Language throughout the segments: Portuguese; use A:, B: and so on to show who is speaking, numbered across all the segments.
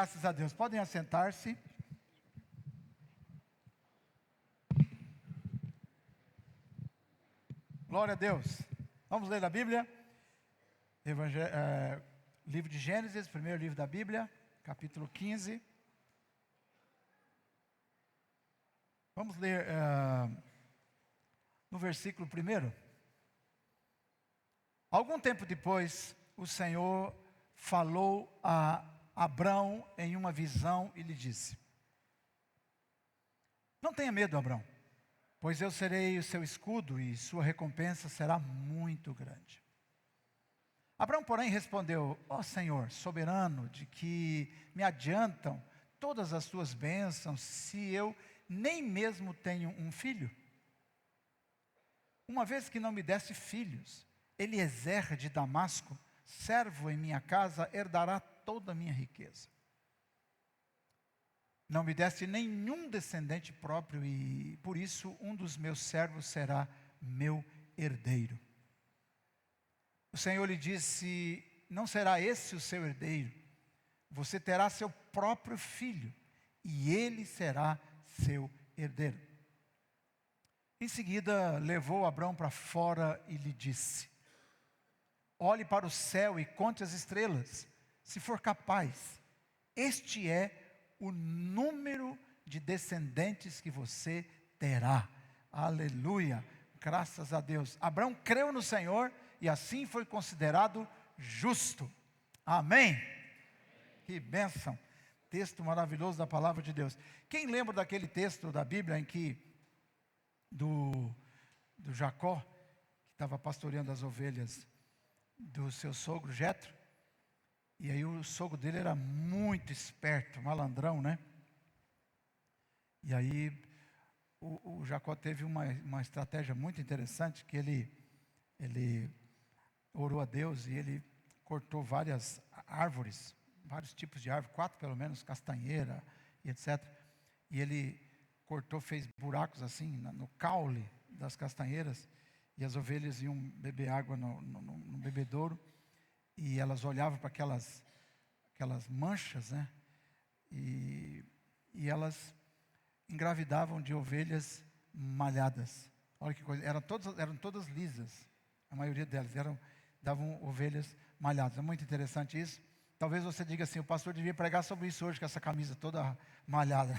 A: Graças a Deus. Podem assentar-se. Glória a Deus. Vamos ler a Bíblia. Livro de Gênesis, primeiro livro da Bíblia, capítulo 15. Vamos ler no versículo 1. Algum tempo depois, o Senhor falou a Abrão em uma visão e lhe disse: não tenha medo, Abrão, pois eu serei o seu escudo e sua recompensa será muito grande. Abrão, porém, respondeu: ó Senhor, soberano, de que me adiantam todas as tuas bênçãos, se eu nem mesmo tenho um filho? Uma vez que não me desse filhos, Eliezer de Damasco, servo em minha casa, herdará toda a minha riqueza. Não me deste nenhum descendente próprio e, por isso, um dos meus servos será meu herdeiro. O Senhor lhe disse: não será esse o seu herdeiro, você terá seu próprio filho, e ele será seu herdeiro. Em seguida, levou Abrão para fora e lhe disse: olhe para o céu e conte as estrelas, se for capaz. Este é o número de descendentes que você terá. Aleluia, graças a Deus. Abrão creu no Senhor e assim foi considerado justo. Amém. Que bênção. Texto maravilhoso da palavra de Deus. Quem lembra daquele texto da Bíblia em que do Jacó, que estava pastoreando as ovelhas do seu sogro Jetro? E aí o sogro dele era muito esperto, malandrão, né? E aí o Jacó teve uma estratégia muito interessante, que ele orou a Deus e ele cortou várias árvores, vários tipos de árvore, 4 pelo menos, castanheira e etc. E ele cortou, fez buracos assim no caule das castanheiras, e as ovelhas iam beber água no bebedouro. E elas olhavam para aquelas manchas, né? E elas engravidavam de ovelhas malhadas. Olha que coisa, eram todas lisas. A maioria delas davam ovelhas malhadas. É muito interessante isso. Talvez você diga assim: o pastor devia pregar sobre isso hoje, com essa camisa toda malhada.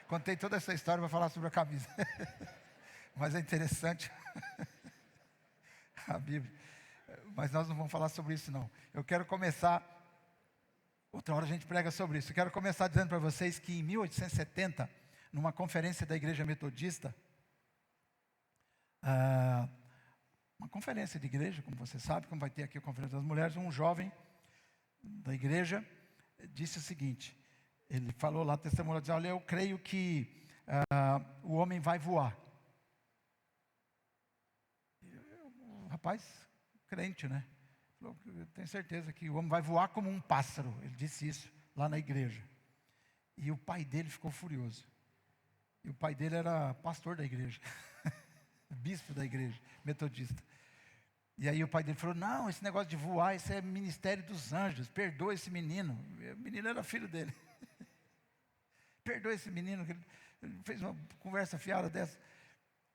A: Contei toda essa história para falar sobre a camisa. Mas é interessante a Bíblia. Mas nós não vamos falar sobre isso não. Eu quero começar, outra hora a gente prega sobre isso. Eu quero começar dizendo para vocês que em 1870, numa conferência da Igreja Metodista, uma conferência de igreja, como você sabe, como vai ter aqui a Conferência das Mulheres, um jovem da igreja disse o seguinte, ele falou lá, testemunhou, dizendo: olha, eu creio que o homem vai voar. O rapaz, crente, né? Falou: eu tenho certeza que o homem vai voar como um pássaro. Ele disse isso lá na igreja. E o pai dele ficou furioso. E o pai dele era pastor da igreja, bispo da igreja metodista. E aí o pai dele falou: não, esse negócio de voar, isso é ministério dos anjos, perdoa esse menino. O menino era filho dele. Perdoa esse menino, que ele fez uma conversa fiada dessa.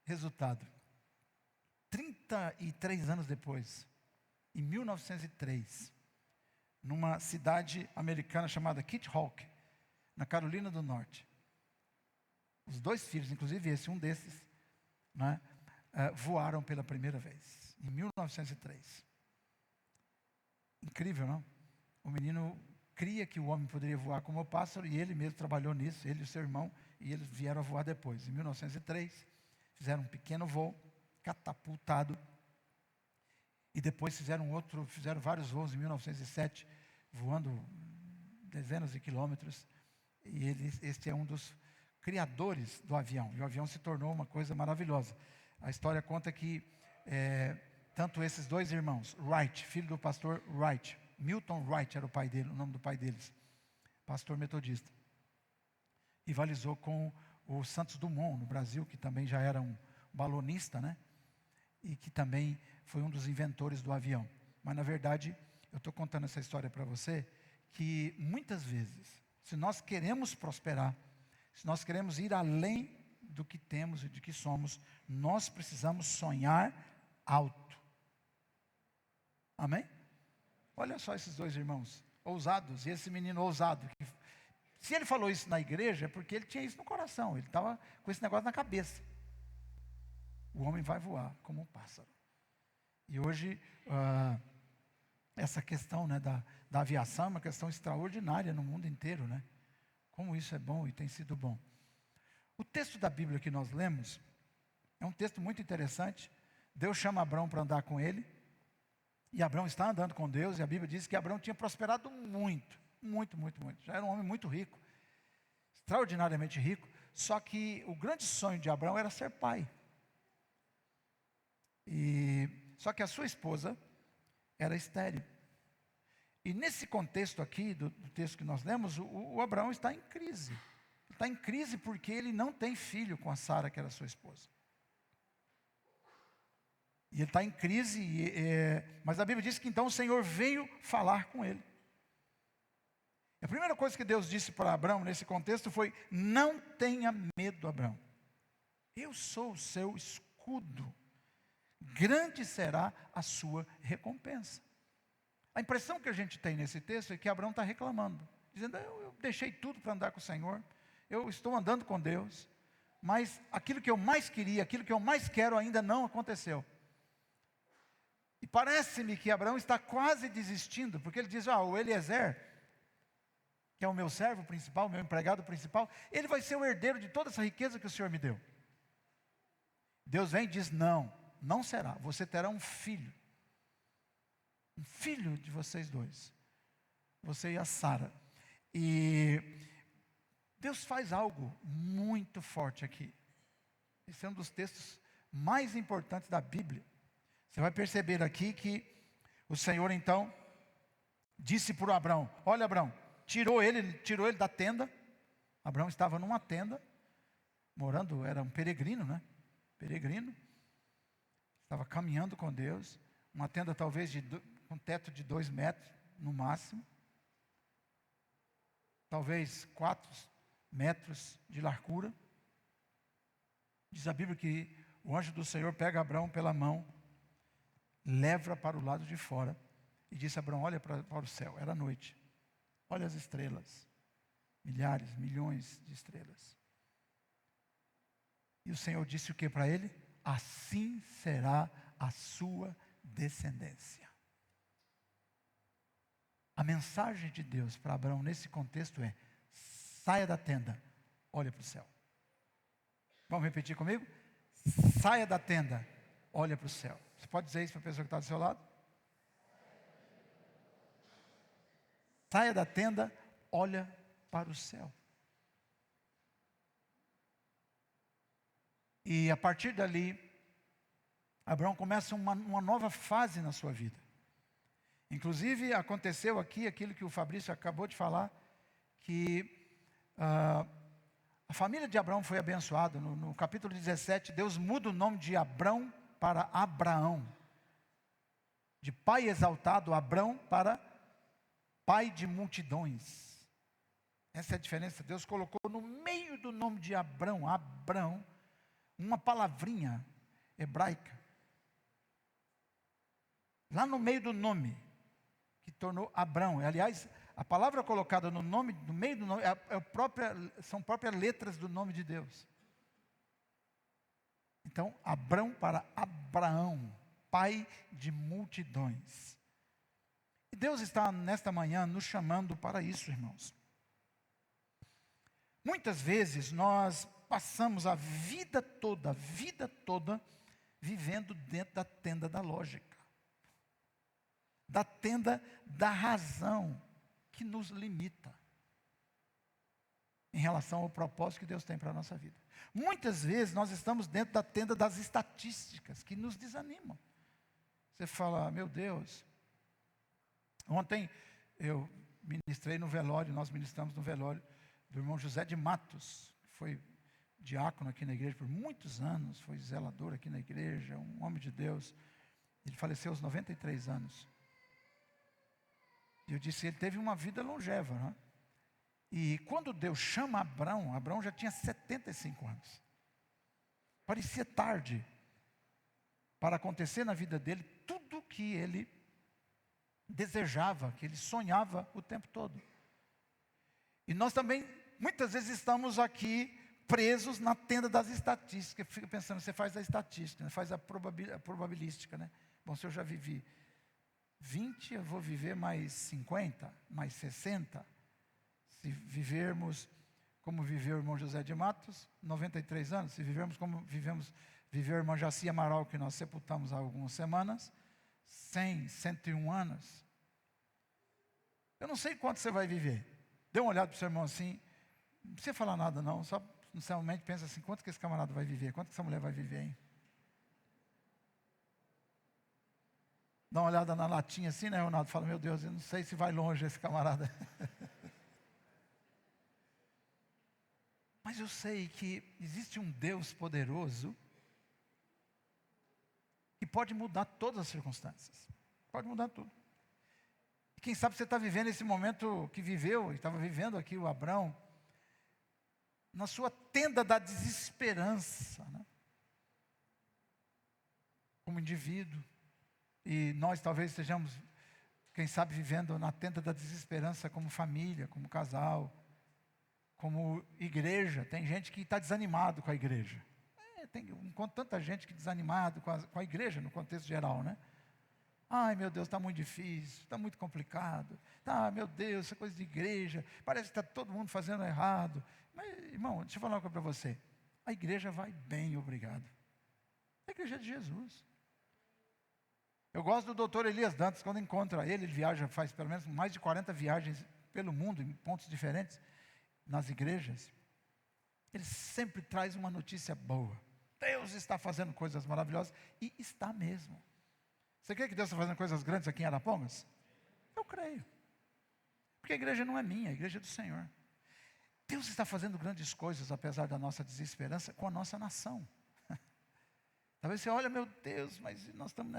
A: Resultado: 33 anos depois, em 1903, numa cidade americana chamada Kitty Hawk, na Carolina do Norte, os 2 filhos, inclusive um desses, né, voaram pela primeira vez, em 1903. Incrível, não? O menino cria que o homem poderia voar como o pássaro, e ele mesmo trabalhou nisso, ele e o seu irmão, e eles vieram a voar depois. Em 1903, fizeram um pequeno voo, catapultado, e depois fizeram vários voos em 1907, voando dezenas de quilômetros, e este é um dos criadores do avião, e o avião se tornou uma coisa maravilhosa. A história conta que tanto esses 2 irmãos, Wright, filho do pastor Wright, Milton Wright era o nome do pai deles, pastor metodista, rivalizou com o Santos Dumont no Brasil, que também já era um balonista, né? E que também foi um dos inventores do avião. Mas na verdade, eu estou contando essa história para você, que muitas vezes, se nós queremos prosperar, se nós queremos ir além do que temos e do que somos, nós precisamos sonhar alto. Amém? Olha só esses dois irmãos, ousados, e esse menino ousado. Se ele falou isso na igreja, é porque ele tinha isso no coração, ele estava com esse negócio na cabeça. O homem vai voar como um pássaro. E hoje, essa questão, né, da aviação é uma questão extraordinária no mundo inteiro, né? Como isso é bom e tem sido bom. O texto da Bíblia que nós lemos é um texto muito interessante. Deus chama Abrão para andar com ele. E Abrão está andando com Deus. E a Bíblia diz que Abrão tinha prosperado muito. Muito, muito, muito. Já era um homem muito rico. Extraordinariamente rico. Só que o grande sonho de Abrão era ser pai. Só que a sua esposa era estéril. E nesse contexto aqui, do texto que nós lemos, o Abraão está em crise. Está em crise porque ele não tem filho com a Sara, que era sua esposa. E ele está em crise, mas a Bíblia diz que então o Senhor veio falar com ele. A primeira coisa que Deus disse para Abraão nesse contexto foi: não tenha medo, Abraão. Eu sou o seu escudo. Grande será a sua recompensa. A impressão que a gente tem nesse texto é que Abraão está reclamando, dizendo: eu deixei tudo para andar com o Senhor, eu estou andando com Deus, mas aquilo que eu mais queria, aquilo que eu mais quero ainda não aconteceu. E parece-me que Abraão está quase desistindo, porque ele diz: o Eliezer, que é o meu servo principal, o meu empregado principal, ele vai ser o herdeiro de toda essa riqueza que o Senhor me deu. Deus vem e diz: não será, você terá um filho de vocês dois, você e a Sara. E Deus faz algo muito forte aqui. Esse é um dos textos mais importantes da Bíblia. Você vai perceber aqui que o Senhor então disse para o Abrão: olha, Abrão, tirou ele da tenda. Abrão estava numa tenda, morando, era um peregrino, né? Peregrino. Estava caminhando com Deus. Uma tenda talvez com um teto de 2 metros no máximo. Talvez 4 metros de largura. Diz a Bíblia que o anjo do Senhor pega Abrão pela mão, leva para o lado de fora e disse a Abrão: olha para o céu. Era noite. Olha as estrelas. Milhares, milhões de estrelas. E o Senhor disse o que para ele? Assim será a sua descendência. A mensagem de Deus para Abraão nesse contexto é: saia da tenda, olha para o céu. Vamos repetir comigo? Saia da tenda, olha para o céu. Você pode dizer isso para a pessoa que está do seu lado? Saia da tenda, olha para o céu. E a partir dali, Abraão começa uma nova fase na sua vida. Inclusive, aconteceu aqui aquilo que o Fabrício acabou de falar, que a família de Abraão foi abençoada. No capítulo 17, Deus muda o nome de Abrão para Abraão. De pai exaltado, Abrão, para pai de multidões. Essa é a diferença. Deus colocou no meio do nome de Abrão, uma palavrinha hebraica. Lá no meio do nome, que tornou Abrão. Aliás, a palavra colocada no nome, no meio do nome, são próprias letras do nome de Deus. Então, Abrão para Abraão, pai de multidões. E Deus está nesta manhã nos chamando para isso, irmãos. Muitas vezes nós passamos a vida toda, vivendo dentro da tenda da lógica, da tenda da razão, que nos limita em relação ao propósito que Deus tem para a nossa vida. Muitas vezes nós estamos dentro da tenda das estatísticas, que nos desanimam. Você fala: meu Deus, ontem eu ministrei no velório, nós ministramos no velório do irmão José de Matos, que foi diácono aqui na igreja por muitos anos, foi zelador aqui na igreja, um homem de Deus. Ele faleceu aos 93 anos. E eu disse, ele teve uma vida longeva, né? E quando Deus chama Abrão, Abrão já tinha 75 anos. Parecia tarde para acontecer na vida dele tudo que ele desejava, que ele sonhava o tempo todo. E nós também, muitas vezes, estamos aqui presos na tenda das estatísticas. Fica pensando, você faz a estatística, né? Faz a probabilística, né? Bom, se eu já vivi 20, eu vou viver mais 50, mais 60. Se vivermos como viveu o irmão José de Matos, 93 anos. Se vivermos como viveu a irmã Jaci Amaral, que nós sepultamos há algumas semanas, 100, 101 anos. Eu não sei quanto você vai viver. Dê uma olhada para o seu irmão assim, não precisa falar nada não, só sinceramente pensa assim, quanto que esse camarada vai viver, quanto que essa mulher vai viver, hein? Dá uma olhada na latinha assim, né, Ronaldo? Fala, meu Deus, eu não sei se vai longe esse camarada. Mas eu sei que existe um Deus poderoso que pode mudar todas as circunstâncias. Pode mudar tudo. E quem sabe você está vivendo esse momento que viveu, e estava vivendo aqui o Abrão, na sua tenda da desesperança, né? Como indivíduo. E nós talvez estejamos, quem sabe, vivendo na tenda da desesperança como família, como casal, como igreja. Tem gente que está desanimado com a igreja. Enquanto tanta gente que desanimado com a igreja no contexto geral, né? Ai, meu Deus, está muito difícil, está muito complicado. Tá, meu Deus, essa coisa de igreja, parece que está todo mundo fazendo errado. Mas, irmão, deixa eu falar uma coisa para você. A igreja vai bem, obrigado. A igreja é de Jesus. Eu gosto do doutor Elias Dantas, quando encontra ele viaja, faz pelo menos mais de 40 viagens pelo mundo, em pontos diferentes, nas igrejas. Ele sempre traz uma notícia boa. Deus está fazendo coisas maravilhosas, e está mesmo. Você crê que Deus está fazendo coisas grandes aqui em Arapongas? Eu creio. Porque a igreja não é minha, a igreja é do Senhor. Deus está fazendo grandes coisas, apesar da nossa desesperança, com a nossa nação. Talvez você olhe, meu Deus, mas nós estamos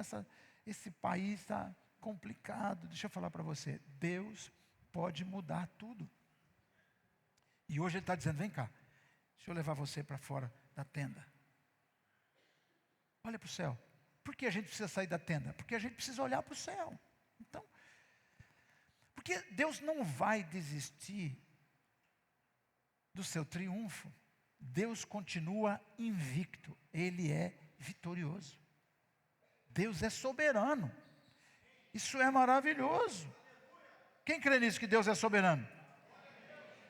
A: esse país está complicado. Deixa eu falar para você, Deus pode mudar tudo. E hoje Ele está dizendo, vem cá, deixa eu levar você para fora da tenda. Olha para o céu. Por que a gente precisa sair da tenda? Porque a gente precisa olhar para o céu. Então, porque Deus não vai desistir do seu triunfo. Deus continua invicto. Ele é vitorioso. Deus é soberano. Isso é maravilhoso. Quem crê nisso, que Deus é soberano?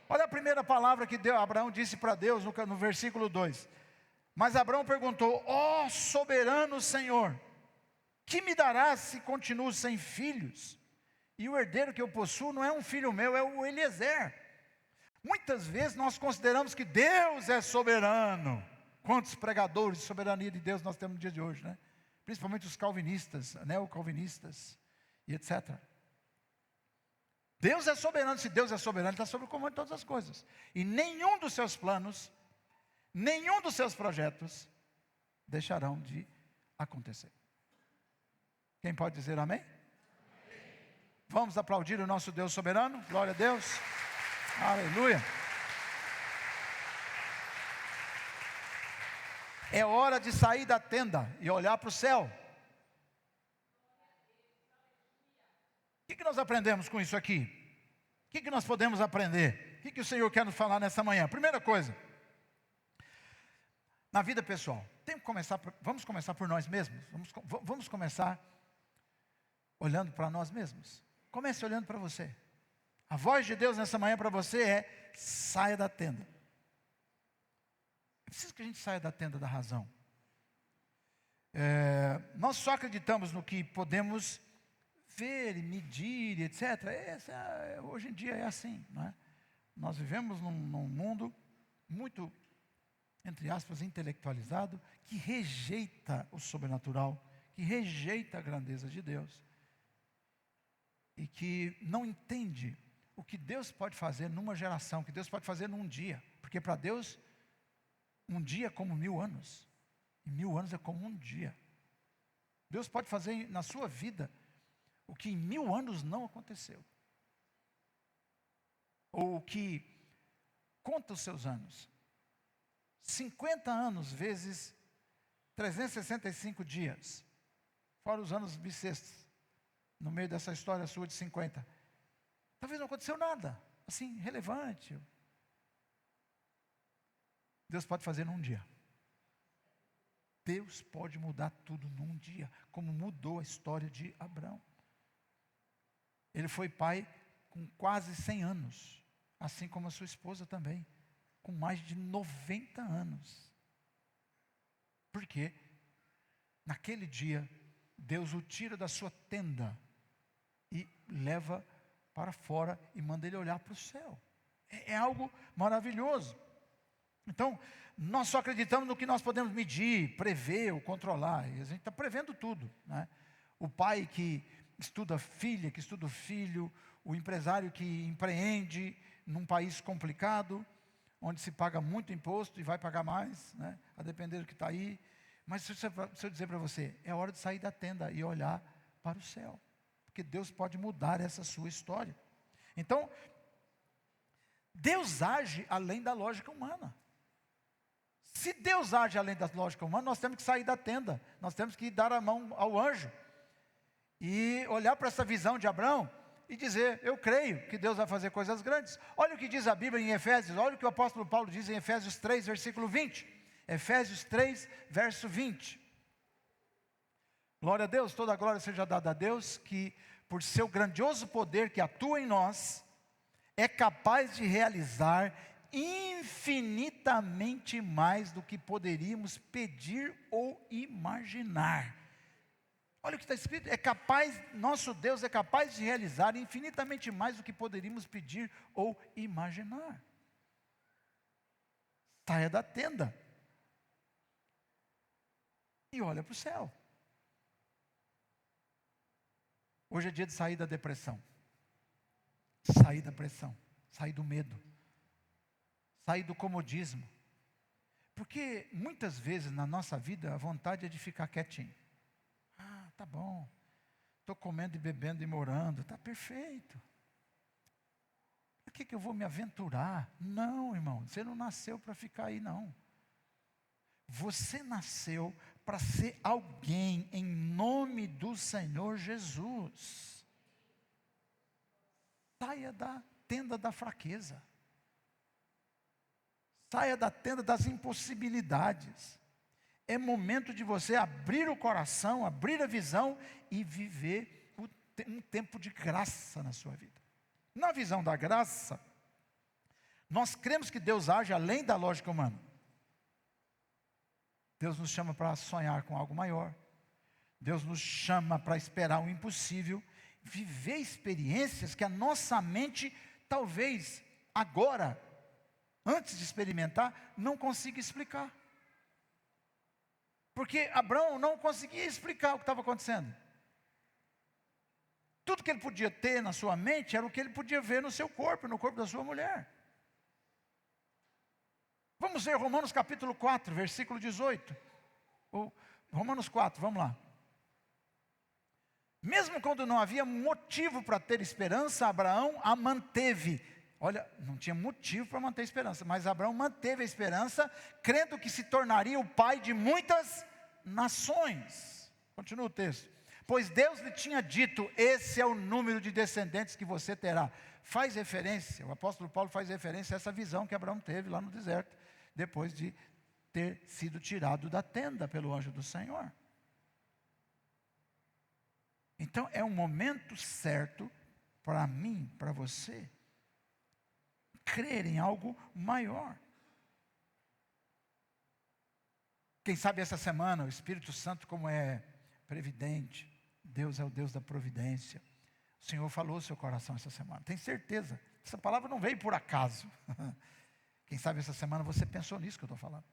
A: Olha a primeira palavra que Abraão disse para Deus no versículo 2. Mas Abraão perguntou, ó soberano Senhor, que me darás se continuo sem filhos? E o herdeiro que eu possuo não é um filho meu, é o Eliezer. Muitas vezes nós consideramos que Deus é soberano. Quantos pregadores de soberania de Deus nós temos no dia de hoje, né? Principalmente os calvinistas, neocalvinistas e etc. Deus é soberano. Se Deus é soberano, Ele está sobre o comando de todas as coisas. E nenhum dos seus planos, nenhum dos seus projetos deixarão de acontecer. Quem pode dizer amém? Vamos aplaudir o nosso Deus soberano. Glória a Deus. Aleluia. É hora de sair da tenda e olhar para o céu. O que nós aprendemos com isso aqui? O que nós podemos aprender? O que o Senhor quer nos falar nessa manhã? Primeira coisa, na vida pessoal, vamos começar por nós mesmos. Vamos começar olhando para nós mesmos. Comece olhando para você. A voz de Deus nessa manhã para você é: saia da tenda. É preciso que a gente saia da tenda da razão. Nós só acreditamos no que podemos ver e medir, etc. Hoje em dia é assim, não é? Nós vivemos num mundo muito, entre aspas, intelectualizado, que rejeita o sobrenatural, que rejeita a grandeza de Deus, e que não entende o que Deus pode fazer numa geração, o que Deus pode fazer num dia, porque para Deus, um dia é como 1000 anos, e 1000 anos é como um dia. Deus pode fazer na sua vida o que em 1000 anos não aconteceu. ou que conta os seus anos. 50 anos vezes 365 dias, fora os anos bissextos, no meio dessa história sua de 50. Talvez não aconteceu nada, assim, relevante. Deus pode fazer num dia. Deus pode mudar tudo num dia, como mudou a história de Abraão. Ele foi pai com quase 100 anos, assim como a sua esposa também, com mais de 90 anos. Por quê? Naquele dia, Deus o tira da sua tenda e leva para fora e manda ele olhar para o céu. É algo maravilhoso. Então, nós só acreditamos no que nós podemos medir, prever ou controlar. E a gente está prevendo tudo, né? O pai que estuda filha, que estuda o filho, o empresário que empreende num país complicado, onde se paga muito imposto e vai pagar mais, né? A depender do que está aí. Mas se eu dizer para você, é hora de sair da tenda e olhar para o céu. Porque Deus pode mudar essa sua história. Então, Deus age além da lógica humana. Se Deus age além da lógica humana, nós temos que sair da tenda. Nós temos que dar a mão ao anjo. E olhar para essa visão de Abraão e dizer, eu creio que Deus vai fazer coisas grandes. Olha o que diz a Bíblia em Efésios, olha o que o apóstolo Paulo diz em Efésios 3, versículo 20. Efésios 3, verso 20. Glória a Deus, toda a glória seja dada a Deus, que por seu grandioso poder que atua em nós, é capaz de realizar infinitamente mais do que poderíamos pedir ou imaginar. Olha o que está escrito, nosso Deus é capaz de realizar infinitamente mais do que poderíamos pedir ou imaginar. Saia da tenda e olha para o céu. Hoje é dia de sair da depressão, sair da pressão, sair do medo, sair do comodismo. Porque muitas vezes na nossa vida a vontade é de ficar quietinho. Ah, tá bom, estou comendo e bebendo e morando, está perfeito. Por que eu vou me aventurar? Não, irmão, você não nasceu para ficar aí não. Você nasceu para ser alguém em nome do Senhor Jesus. Saia da tenda da fraqueza. Saia da tenda das impossibilidades. É momento de você abrir o coração, abrir a visão e viver um tempo de graça na sua vida. Na visão da graça, nós cremos que Deus age além da lógica humana. Deus nos chama para sonhar com algo maior. Deus nos chama para esperar o impossível. Viver experiências que a nossa mente, talvez agora, antes de experimentar, não consiga explicar. Porque Abraão não conseguia explicar o que estava acontecendo. Tudo que ele podia ter na sua mente era o que ele podia ver no seu corpo, no corpo da sua mulher. Vamos ver Romanos capítulo 4, versículo 18. Romanos 4, vamos lá. Mesmo quando não havia motivo para ter esperança, Abraão a manteve. Olha, não tinha motivo para manter a esperança, mas Abraão manteve a esperança, crendo que se tornaria o pai de muitas nações. Continua o texto. Pois Deus lhe tinha dito, esse é o número de descendentes que você terá. Faz referência, o apóstolo Paulo faz referência a essa visão que Abraão teve lá no deserto, depois de ter sido tirado da tenda pelo anjo do Senhor. Então é um momento certo para mim, para você, crer em algo maior. Quem sabe essa semana o Espírito Santo, como é previdente, Deus é o Deus da providência. O Senhor falou ao seu coração essa semana, tem certeza, essa palavra não veio por acaso. Quem sabe essa semana você pensou nisso que eu estou falando.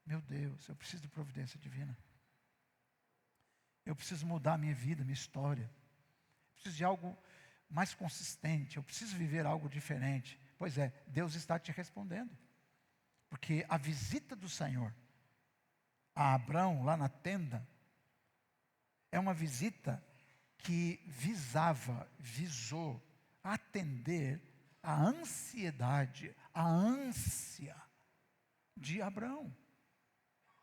A: Meu Deus, eu preciso de providência divina. Eu preciso mudar a minha vida, minha história. Eu preciso de algo mais consistente. Eu preciso viver algo diferente. Pois é, Deus está te respondendo. Porque a visita do Senhor a Abraão, lá na tenda, é uma visita que visou atender a ansiedade, a ânsia de Abrão.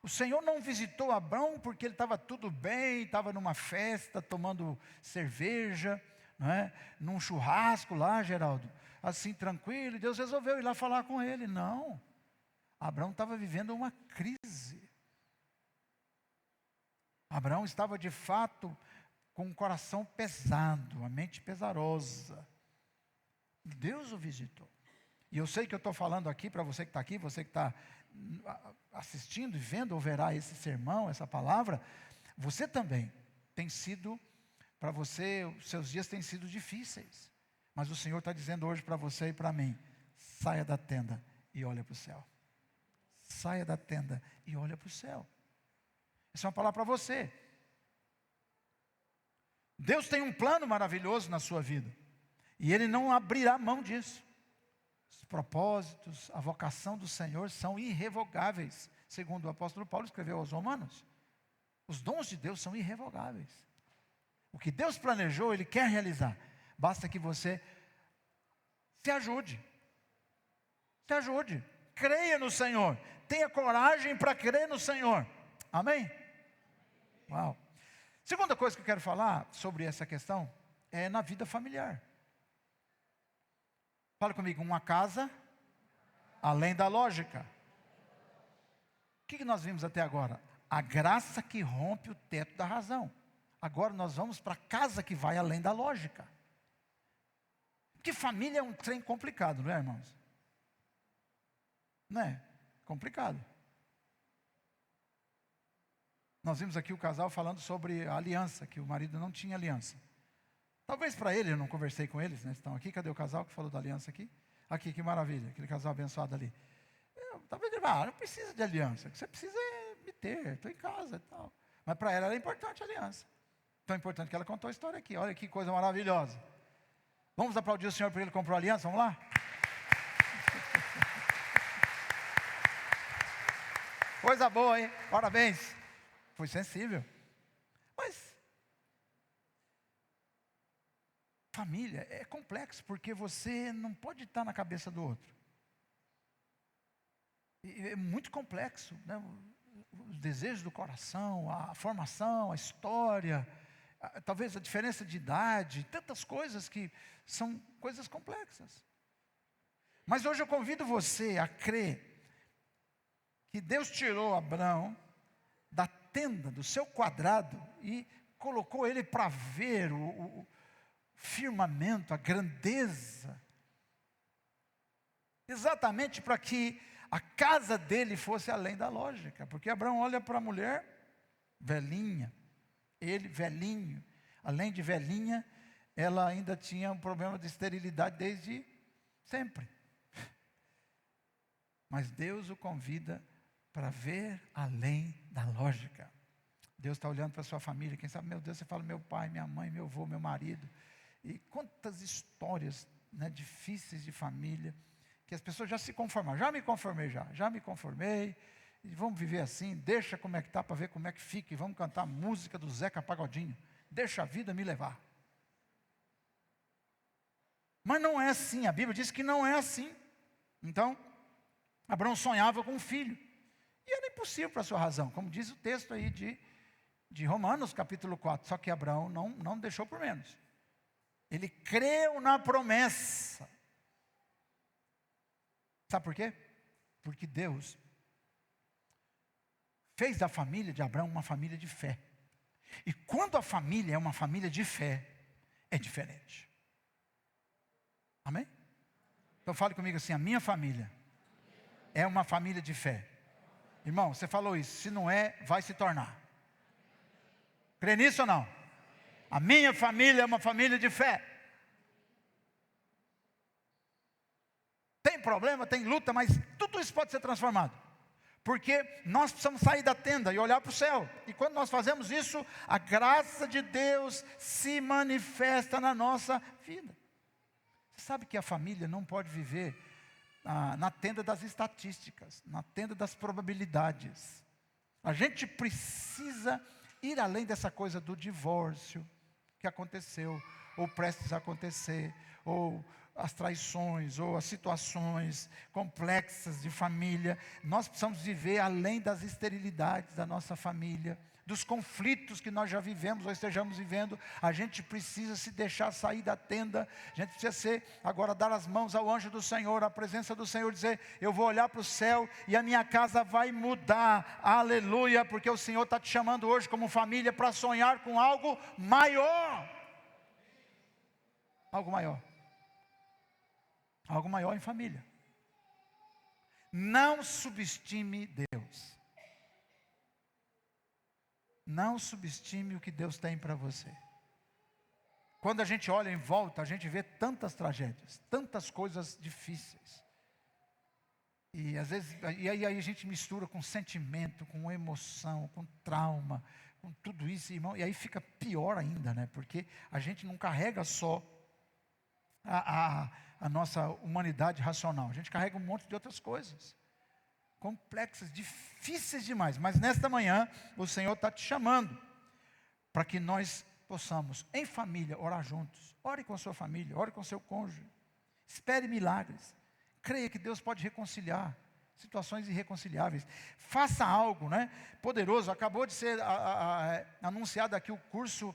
A: O Senhor não visitou Abrão porque ele estava tudo bem, estava numa festa, tomando cerveja, não é? Num churrasco lá, Geraldo, assim tranquilo, e Deus resolveu ir lá falar com ele. Não, Abrão estava vivendo uma crise. Abraão estava de fato com o coração pesado, a mente pesarosa. Deus o visitou. E eu sei que eu estou falando aqui para você que está aqui, você que está assistindo e vendo ou verá esse sermão, essa palavra, você também tem sido, para você, os seus dias têm sido difíceis. Mas o Senhor está dizendo hoje para você e para mim, saia da tenda e olha para o céu. Saia da tenda e olha para o céu. Essa é uma palavra para você. Deus tem um plano maravilhoso na sua vida. E Ele não abrirá mão disso. Os propósitos, a vocação do Senhor são irrevogáveis. Segundo o apóstolo Paulo escreveu aos Romanos. Os dons de Deus são irrevogáveis. O que Deus planejou, Ele quer realizar. Basta que você se ajude. Se ajude. Creia no Senhor. Tenha coragem para crer no Senhor. Amém? Uau. Segunda coisa que eu quero falar sobre essa questão é na vida familiar. Fala comigo, uma casa além da lógica. O que nós vimos até agora? A graça que rompe o teto da razão. Agora nós vamos para a casa que vai além da lógica. Porque família é um trem complicado, não é, irmãos? Não é? Complicado. Nós vimos aqui o casal falando sobre a aliança, que o marido não tinha aliança. Talvez para ele, eu não conversei com eles, né? Estão aqui, cadê o casal que falou da aliança aqui? Aqui, que maravilha, aquele casal abençoado ali. Talvez ele não precisa de aliança, o que você precisa é me ter, estou em casa e tal. Mas para ela era importante a aliança. Tão importante que ela contou a história aqui, olha que coisa maravilhosa. Vamos aplaudir o Senhor porque Ele comprou a aliança, vamos lá? Coisa boa, hein? Parabéns. Foi sensível. Mas família é complexo, porque você não pode estar na cabeça do outro. É muito complexo, né? Os desejos do coração, a formação, a história, talvez a diferença de idade, tantas coisas que são coisas complexas. Mas hoje eu convido você a crer que Deus tirou Abraão da tenda, do seu quadrado, e colocou ele para ver o firmamento, a grandeza, exatamente para que a casa dele fosse além da lógica, porque Abraão olha para a mulher velhinha, ele velhinho, além de velhinha, ela ainda tinha um problema de esterilidade desde sempre. Mas Deus o convida para ver além da lógica. Deus está olhando para a sua família, quem sabe, meu Deus, você fala, meu pai, minha mãe, meu avô, meu marido, e quantas histórias, né, difíceis de família, que as pessoas já se conformaram, já me conformei, e vamos viver assim, deixa como é que está para ver como é que fica, e vamos cantar a música do Zeca Pagodinho, deixa a vida me levar. Mas não é assim, a Bíblia diz que não é assim. Então, Abraão sonhava com um filho, e era impossível para a sua razão, como diz o texto aí de Romanos capítulo 4, só que Abraão não deixou por menos. Ele creu na promessa. Sabe por quê? Porque Deus fez da família de Abraão uma família de fé. E quando a família é uma família de fé, é diferente. Amém? Então fale comigo assim, a minha família é uma família de fé. Irmão, você falou isso, se não é, vai se tornar. Crê nisso ou não? A minha família é uma família de fé. Tem problema, tem luta, mas tudo isso pode ser transformado. Porque nós precisamos sair da tenda e olhar para o céu. E quando nós fazemos isso, a graça de Deus se manifesta na nossa vida. Você sabe que a família não pode viver na tenda das estatísticas, na tenda das probabilidades. A gente precisa ir além dessa coisa do divórcio que aconteceu, ou prestes a acontecer, ou as traições ou as situações complexas de família, nós precisamos viver além das esterilidades da nossa família, dos conflitos que nós já vivemos ou estejamos vivendo. A gente precisa se deixar sair da tenda, a gente precisa agora dar as mãos ao anjo do Senhor, à presença do Senhor, dizer: eu vou olhar para o céu e a minha casa vai mudar, aleluia, porque o Senhor está te chamando hoje como família para sonhar com algo maior. Algo maior. Algo maior em família. Não subestime Deus. Não subestime o que Deus tem para você. Quando a gente olha em volta, a gente vê tantas tragédias, tantas coisas difíceis. E às vezes, e aí a gente mistura com sentimento, com emoção, com trauma, com tudo isso, irmão. E aí fica pior ainda, né? Porque a gente não carrega só a nossa humanidade racional. A gente carrega um monte de outras coisas. Complexas, difíceis demais. Mas nesta manhã, o Senhor está te chamando para que nós possamos, em família, orar juntos. Ore com a sua família, ore com o seu cônjuge. Espere milagres. Creia que Deus pode reconciliar situações irreconciliáveis. Faça algo, né, poderoso. Acabou de ser anunciado aqui o curso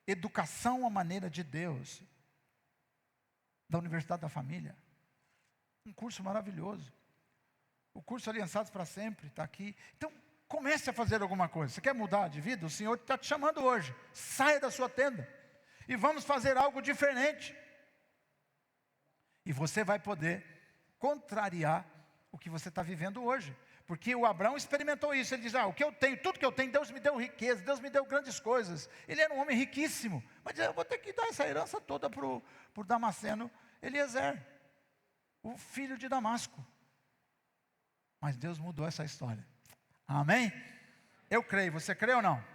A: Educação à Maneira de Deus, da Universidade da Família. Um curso maravilhoso. O curso Aliançados para Sempre está aqui. Então, comece a fazer alguma coisa. Você quer mudar de vida? O Senhor está te chamando hoje. Saia da sua tenda e vamos fazer algo diferente. E você vai poder contrariar o que você está vivendo hoje. Porque o Abraão experimentou isso. Ele diz: o que eu tenho, tudo que eu tenho, Deus me deu riqueza, Deus me deu grandes coisas. Ele era um homem riquíssimo. Mas eu vou ter que dar essa herança toda para o Damasceno Eliezer, o filho de Damasco. Mas Deus mudou essa história. Amém? Eu creio. Você crê ou não?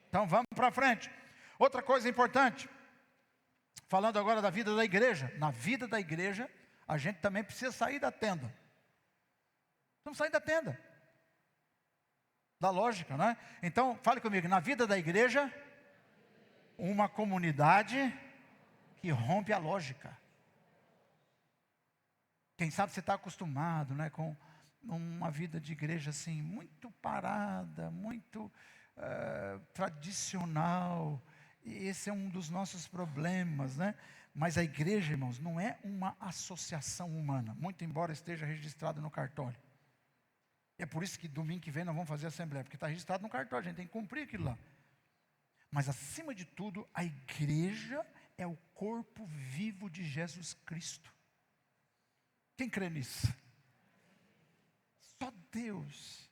A: Então vamos para frente. Outra coisa importante. Falando agora da vida da igreja. Na vida da igreja, a gente também precisa sair da tenda. Vamos sair da tenda. Da lógica, né? Então, fale comigo. Na vida da igreja, uma comunidade que rompe a lógica. Quem sabe você está acostumado, né, com uma vida de igreja assim, muito parada, muito tradicional. E esse é um dos nossos problemas, né? Mas a igreja, irmãos, não é uma associação humana, muito embora esteja registrado no cartório. É por isso que domingo que vem nós vamos fazer a assembleia, porque está registrado no cartório, a gente tem que cumprir aquilo lá. Mas acima de tudo, a igreja é o corpo vivo de Jesus Cristo. Quem crê nisso? Só Deus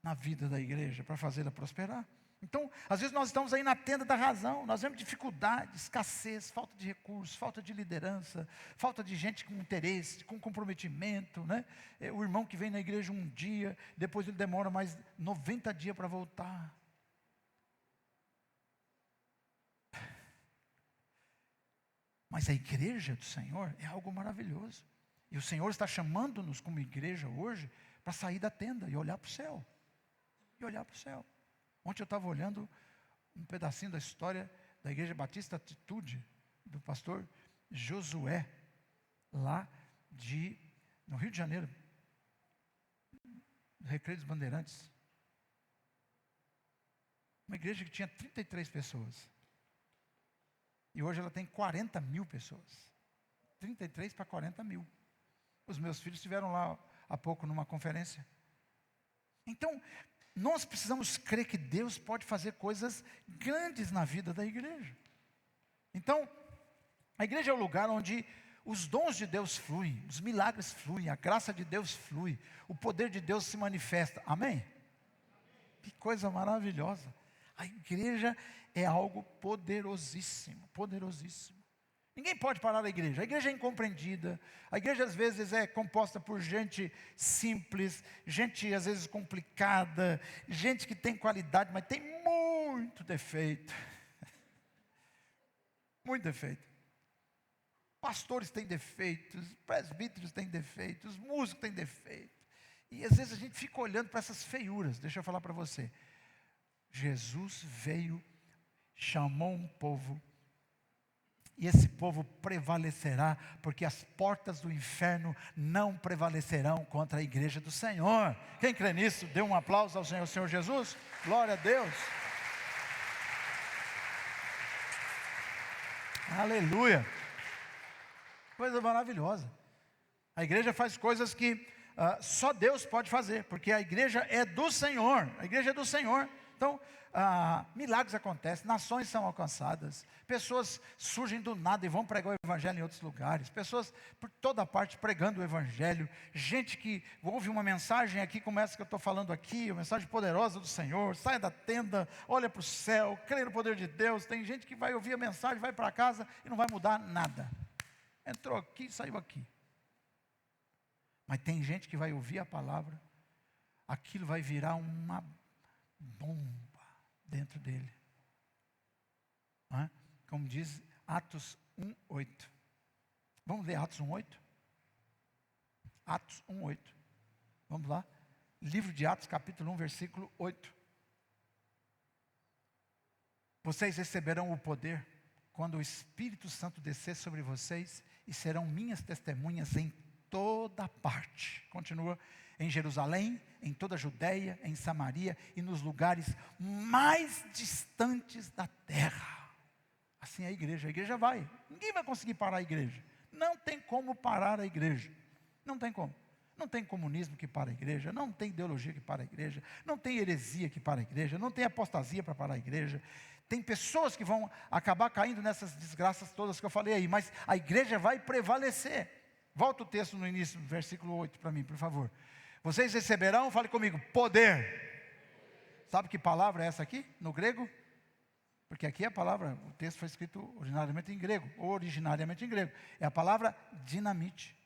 A: na vida da igreja para fazê-la prosperar. Então, às vezes nós estamos aí na tenda da razão, nós vemos dificuldade, escassez, falta de recursos, falta de liderança, falta de gente com interesse, com comprometimento, né? O irmão que vem na igreja um dia, depois ele demora mais 90 dias para voltar. Mas a igreja do Senhor é algo maravilhoso. E o Senhor está chamando-nos como igreja hoje para sair da tenda e olhar para o céu. E olhar para o céu. Ontem eu estava olhando um pedacinho da história da Igreja Batista Atitude, do pastor Josué, lá no Rio de Janeiro, no Recreio dos Bandeirantes. Uma igreja que tinha 33 pessoas. E hoje ela tem 40 mil pessoas. 33 para 40 mil. Os meus filhos estiveram lá há pouco numa conferência. Então, nós precisamos crer que Deus pode fazer coisas grandes na vida da igreja. Então, a igreja é o lugar onde os dons de Deus fluem, os milagres fluem, a graça de Deus flui, o poder de Deus se manifesta. Amém? Que coisa maravilhosa. A igreja é algo poderosíssimo, poderosíssimo. Ninguém pode parar a igreja é incompreendida, a igreja às vezes é composta por gente simples, gente às vezes complicada, gente que tem qualidade, mas tem muito defeito, muito defeito. Pastores têm defeitos, presbíteros têm defeitos, músicos têm defeitos, e às vezes a gente fica olhando para essas feiuras. Deixa eu falar para você, Jesus veio, chamou um povo, E esse povo prevalecerá, porque as portas do inferno não prevalecerão contra a igreja do Senhor. Quem crê nisso, dê um aplauso ao Senhor Jesus. Glória a Deus. Aleluia. Coisa maravilhosa. A igreja faz coisas que só Deus pode fazer, porque a igreja é do Senhor. A igreja é do Senhor. Então, milagres acontecem, nações são alcançadas, pessoas surgem do nada e vão pregar o evangelho em outros lugares, pessoas por toda parte pregando o evangelho, gente que ouve uma mensagem aqui como essa que eu estou falando aqui, uma mensagem poderosa do Senhor, sai da tenda, olha para o céu, crê no poder de Deus. Tem gente que vai ouvir a mensagem, vai para casa e não vai mudar nada, entrou aqui e saiu aqui. Mas tem gente que vai ouvir a palavra, aquilo vai virar uma bomba dentro dele. Não é? Como diz Atos 1:8. Vamos ler Atos 1:8? Atos 1:8. Vamos lá. Livro de Atos, capítulo 1, versículo 8. Vocês receberão o poder quando o Espírito Santo descer sobre vocês e serão minhas testemunhas em toda parte. Continua. Em Jerusalém, em toda a Judeia, em Samaria e nos lugares mais distantes da terra. Assim é a igreja vai. Ninguém vai conseguir parar a igreja. Não tem como parar a igreja. Não tem como. Não tem comunismo que para a igreja, não tem ideologia que para a igreja, não tem heresia que para a igreja, não tem apostasia para parar a igreja. Tem pessoas que vão acabar caindo nessas desgraças todas que eu falei aí, mas a igreja vai prevalecer. Volta o texto no início, versículo 8 para mim, por favor. Vocês receberão, fale comigo, poder. Sabe que palavra é essa aqui, no grego? Porque aqui a palavra, o texto foi escrito originariamente em grego, é a palavra dinamite.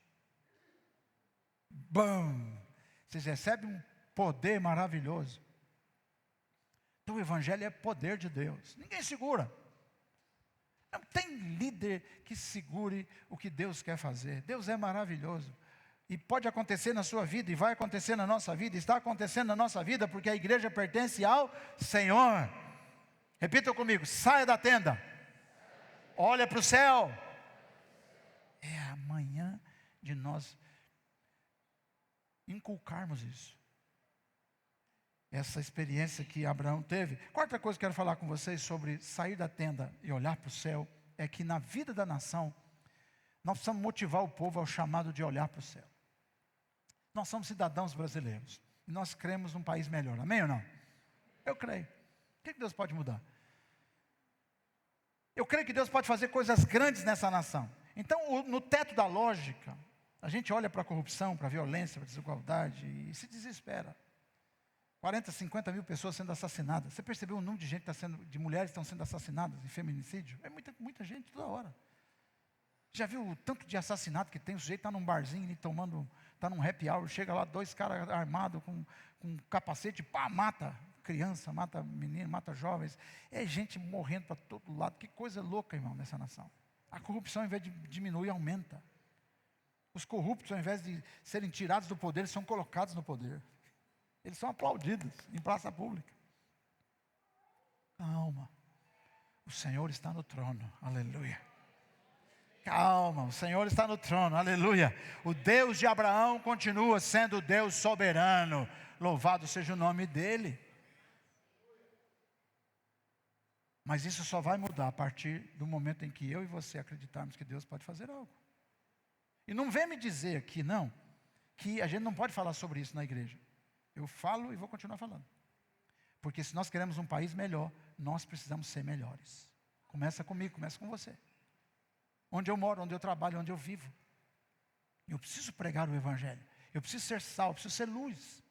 A: Bam! Vocês recebem um poder maravilhoso. Então o evangelho é poder de Deus, ninguém segura. Não tem líder que segure o que Deus quer fazer. Deus é maravilhoso. E pode acontecer na sua vida, e vai acontecer na nossa vida, está acontecendo na nossa vida, porque a igreja pertence ao Senhor. Repita comigo, saia da tenda, olha para o céu. É a manhã de nós inculcarmos isso. Essa experiência que Abraão teve. Quarta coisa que eu quero falar com vocês sobre sair da tenda e olhar para o céu, é que na vida da nação, nós precisamos motivar o povo ao chamado de olhar para o céu. Nós somos cidadãos brasileiros, e nós cremos num país melhor, amém ou não? Eu creio. O que Deus pode mudar? Eu creio que Deus pode fazer coisas grandes nessa nação. Então, no teto da lógica, a gente olha para a corrupção, para a violência, para a desigualdade, e se desespera. 40, 50 mil pessoas sendo assassinadas. Você percebeu o número de gente de mulheres que estão sendo assassinadas em feminicídio? É muita gente toda hora. Já viu o tanto de assassinato que tem? O sujeito está num barzinho ali tomando, está num happy hour, chega lá 2 caras armados com capacete, pá, mata criança, mata menino, mata jovens. É gente morrendo para todo lado. Que coisa louca, irmão, nessa nação. A corrupção, ao invés de diminuir, aumenta. Os corruptos, ao invés de serem tirados do poder, são colocados no poder. Eles são aplaudidos em praça pública. Calma. O Senhor está no trono. Aleluia. Calma, o Senhor está no trono. Aleluia. O Deus de Abraão continua sendo o Deus soberano. Louvado seja o nome dEle. Mas isso só vai mudar a partir do momento em que eu e você acreditarmos que Deus pode fazer algo. E não vem me dizer aqui, não, que a gente não pode falar sobre isso na igreja. Eu falo e vou continuar falando. Porque se nós queremos um país melhor, nós precisamos ser melhores. Começa comigo, começa com você. Onde eu moro, onde eu trabalho, onde eu vivo. Eu preciso pregar o evangelho. Eu preciso ser sal, eu preciso ser luz.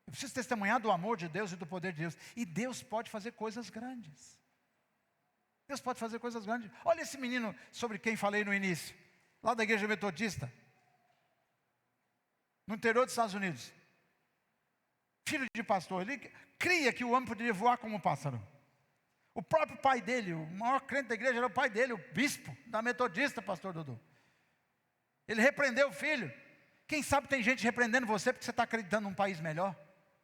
A: Eu preciso testemunhar do amor de Deus e do poder de Deus. E Deus pode fazer coisas grandes. Deus pode fazer coisas grandes. Olha esse menino sobre quem falei no início. Lá da igreja metodista. No interior dos Estados Unidos. Filho de pastor. Ele cria que o homem poderia voar como um pássaro. O próprio pai dele, o maior crente da igreja era o pai dele, o bispo da metodista, pastor Dudu. Ele repreendeu o filho. Quem sabe tem gente repreendendo você porque você está acreditando num país melhor.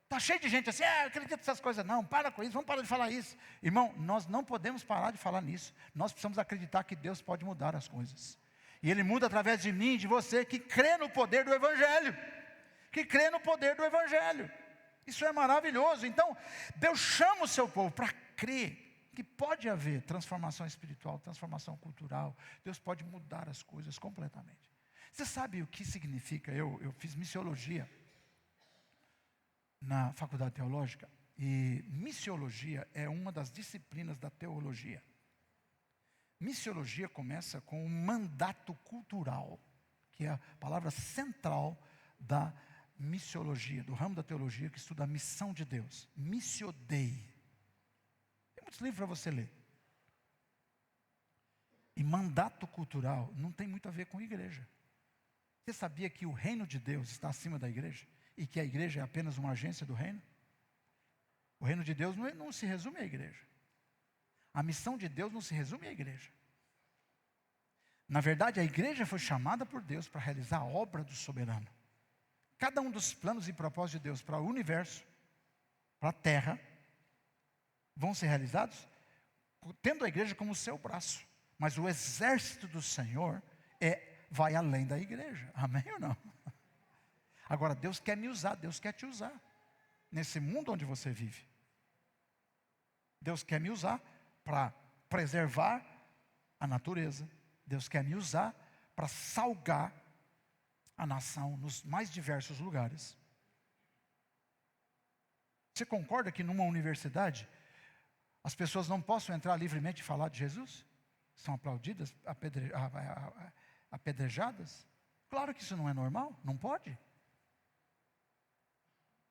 A: Está cheio de gente assim, eu acredito nessas coisas. Não, para com isso, vamos parar de falar isso. Irmão, nós não podemos parar de falar nisso. Nós precisamos acreditar que Deus pode mudar as coisas. E Ele muda através de mim e de você, que crê no poder do Evangelho. Que crê no poder do Evangelho. Isso é maravilhoso. Então, Deus chama o seu povo para crer que pode haver transformação espiritual, transformação cultural. Deus pode mudar as coisas completamente. Você sabe o que significa? Eu fiz missiologia na faculdade teológica, e missiologia é uma das disciplinas da teologia. Missiologia começa com um mandato cultural, que é a palavra central da missiologia, do ramo da teologia que estuda a missão de Deus. Missio Dei. Tem muitos livros para você ler. E mandato cultural não tem muito a ver com igreja. Você sabia que o reino de Deus está acima da igreja? E que a igreja é apenas uma agência do reino? O reino de Deus não se resume à igreja. A missão de Deus não se resume à igreja. Na verdade, a igreja foi chamada por Deus para realizar a obra do soberano. Cada um dos planos e propósitos de Deus para o universo, para a terra, vão ser realizados tendo a igreja como seu braço. Mas o exército do Senhor vai além da igreja. Amém ou não? Agora, Deus quer me usar, Deus quer te usar. Nesse mundo onde você vive. Deus quer me usar para preservar a natureza. Deus quer me usar para salgar a nação nos mais diversos lugares. Você concorda que numa universidade as pessoas não possam entrar livremente e falar de Jesus? São aplaudidas, apedrejadas? Claro que isso não é normal, não pode.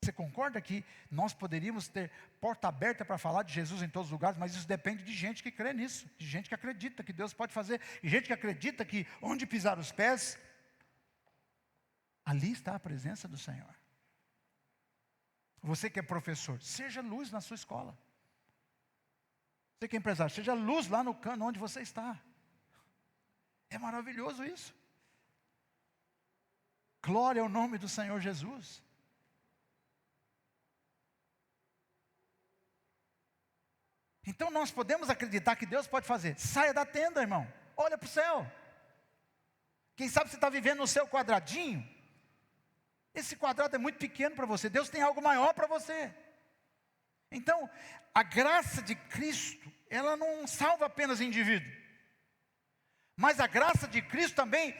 A: Você concorda que nós poderíamos ter porta aberta para falar de Jesus em todos os lugares, mas isso depende de gente que crê nisso, de gente que acredita que Deus pode fazer, e gente que acredita que onde pisar os pés, ali está a presença do Senhor. Você que é professor, seja luz na sua escola. Você que é empresário, seja luz lá no cano onde você está. É maravilhoso isso. Glória ao nome do Senhor Jesus. Então nós podemos acreditar que Deus pode fazer. Saia da tenda, irmão. Olha para o céu. Quem sabe você está vivendo no seu quadradinho. Esse quadrado é muito pequeno para você. Deus tem algo maior para você. Então, a graça de Cristo, ela não salva apenas o indivíduo. Mas a graça de Cristo também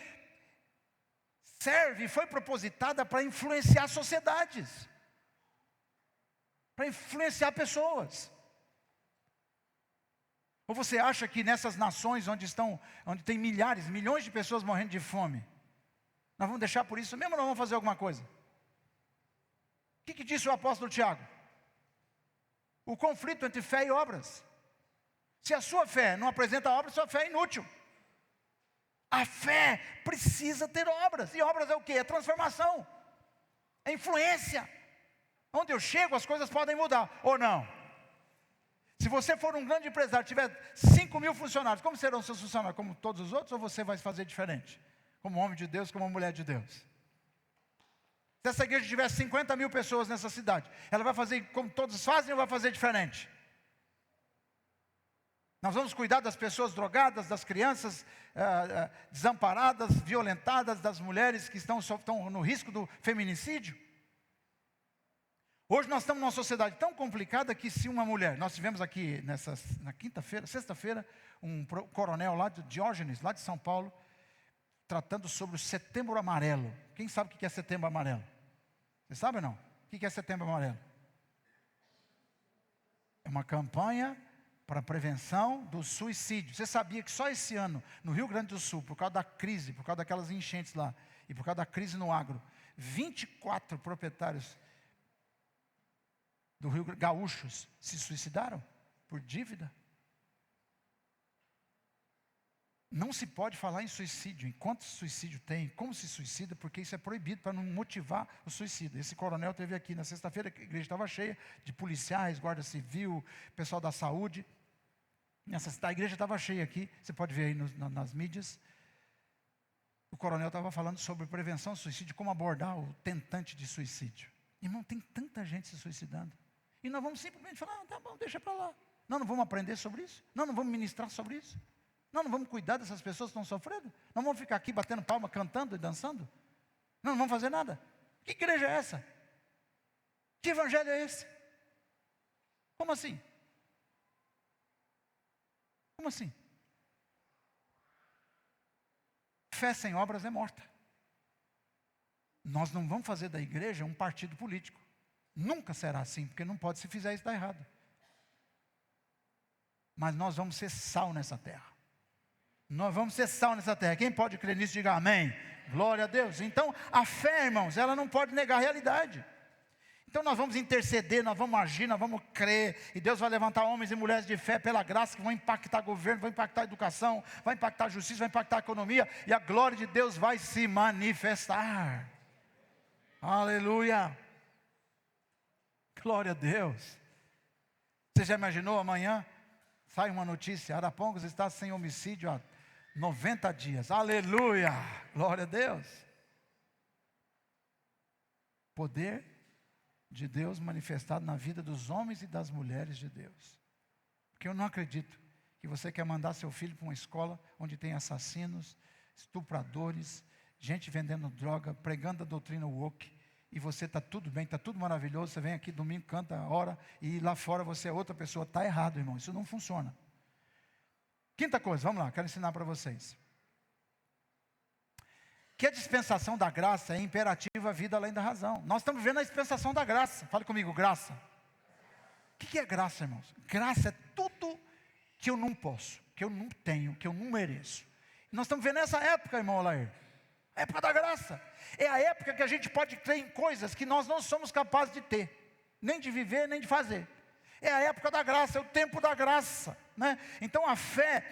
A: serve e foi propositada para influenciar sociedades. Para influenciar pessoas. Ou você acha que nessas nações onde tem milhares, milhões de pessoas morrendo de fome, nós vamos deixar por isso mesmo ou nós vamos fazer alguma coisa? O que disse o apóstolo Tiago? O conflito entre fé e obras. Se a sua fé não apresenta obras, sua fé é inútil. A fé precisa ter obras. E obras é o quê? É transformação. É influência. Onde eu chego, as coisas podem mudar. Ou não? Se você for um grande empresário, tiver 5.000 funcionários, como serão seus funcionários? Como todos os outros, ou você vai fazer diferente? Como homem de Deus, como mulher de Deus? Se essa igreja tiver 50.000 pessoas nessa cidade, ela vai fazer como todos fazem ou vai fazer diferente? Nós vamos cuidar das pessoas drogadas, das crianças desamparadas, violentadas, das mulheres que estão no risco do feminicídio? Hoje nós estamos numa sociedade tão complicada que se uma mulher, nós tivemos aqui na sexta-feira, um coronel lá de Diógenes, lá de São Paulo, tratando sobre o Setembro Amarelo. Quem sabe o que é Setembro Amarelo? Você sabe ou não? O que é Setembro Amarelo? É uma campanha para a prevenção do suicídio. Você sabia que só esse ano, no Rio Grande do Sul, por causa da crise, por causa daquelas enchentes lá, e por causa da crise no agro, 24 proprietários do Rio gaúchos se suicidaram por dívida? Não se pode falar em suicídio, enquanto suicídio tem, como se suicida, porque isso é proibido para não motivar o suicídio. Esse coronel esteve aqui na sexta-feira, a igreja estava cheia de policiais, guarda civil, pessoal da saúde. A igreja estava cheia aqui, você pode ver aí nas mídias. O coronel estava falando sobre prevenção do suicídio, como abordar o tentante de suicídio. Irmão, tem tanta gente se suicidando. E nós vamos simplesmente falar, tá bom, deixa para lá. Nós não vamos aprender sobre isso? Nós não vamos ministrar sobre isso? Nós não vamos cuidar dessas pessoas que estão sofrendo? Nós vamos ficar aqui batendo palma, cantando e dançando? Nós não vamos fazer nada? Que igreja é essa? Que evangelho é esse? Como assim? Como assim? Fé sem obras é morta. Nós não vamos fazer da igreja um partido político. Nunca será assim, porque não pode, se fizer isso, dar errado. Mas nós vamos ser sal nessa terra. Nós vamos ser sal nessa terra. Quem pode crer nisso, diga amém. Glória a Deus. Então, a fé, irmãos, ela não pode negar a realidade. Então nós vamos interceder, nós vamos agir, nós vamos crer. E Deus vai levantar homens e mulheres de fé pela graça que vão impactar o governo, vão impactar a educação, vai impactar a justiça, vai impactar a economia. E a glória de Deus vai se manifestar. Aleluia. Glória a Deus. Você já imaginou amanhã? Sai uma notícia, Arapongas está sem homicídio há 90 dias. Aleluia. Glória a Deus. Poder de Deus manifestado na vida dos homens e das mulheres de Deus. Porque eu não acredito que você quer mandar seu filho para uma escola onde tem assassinos, estupradores, gente vendendo droga, pregando a doutrina woke, e você está tudo bem, está tudo maravilhoso, você vem aqui domingo, canta a hora, e lá fora você é outra pessoa. Está errado, irmão, isso não funciona. Quinta coisa, vamos lá, quero ensinar para vocês. Que a dispensação da graça é imperativa à vida além da razão. Nós estamos vivendo a dispensação da graça. Fale comigo, graça. O que é graça, irmãos? Graça é tudo que eu não posso, que eu não tenho, que eu não mereço. Nós estamos vivendo essa época, irmão Alair. A época da graça. É a época que a gente pode crer em coisas que nós não somos capazes de ter. Nem de viver, nem de fazer. É a época da graça, é o tempo da graça, né? Então a fé,